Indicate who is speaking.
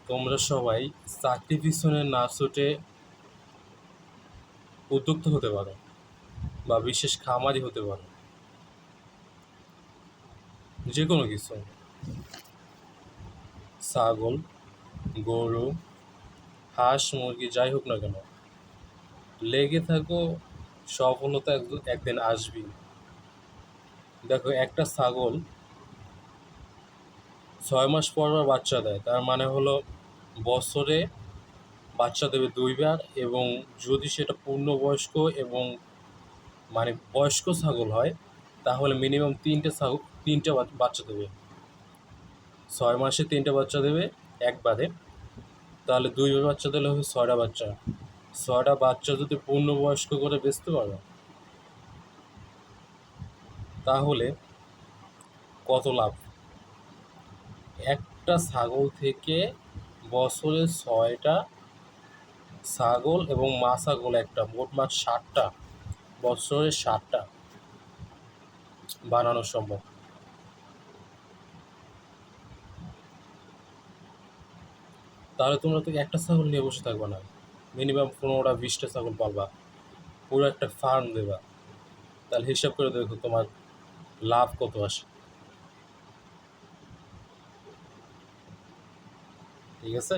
Speaker 1: তোমরা সবাই চাকরি পিছনে না ছুটে উদ্যোক্তা হতে পারো বা বিশেষ খামারি হতে পারো। যে কোনো কিছু, ছাগল, গরু, হাঁস, মুরগি যাই হোক না কেন, লেগে থাকো, সফলতা একদিন আসবেই। দেখো, একটা ছাগল 6 মাস পর পর বাচ্চা দেয়, তার মানে হলো বছরে বাচ্চা দেবে 2 বার, এবং যদি সেটা পূর্ণবয়স্ক এবং মানে বয়স্ক ছাগল হয় তাহলে মিনিমাম তিনটে বাচ্চা দেবে। 6 মাসে 3টে বাচ্চা দেবে একবারে, তাহলে 2বার বাচ্চা দিলে হবে 6টা বাচ্চা। 6টা বাচ্চা যদি পূর্ণবয়স্ক করে বেচতে পারো তাহলে কত লাভ! একটা ছাগল থেকে বছরে 6টা ছাগল এবং মা ছাগল একটা, মোটমাট 60টা, বছরে 60টা বানানো সম্ভব। তাহলে তোমরা তো একটা ছাগল নিয়ে বসে থাকবে না, মিনিমাম 15টা 20টা ছাগল পালবা, পুরো একটা ফার্ম দেবা। তাহলে হিসাব করে দেখো তোমার লাভ কত আসে। ঠিক আছে?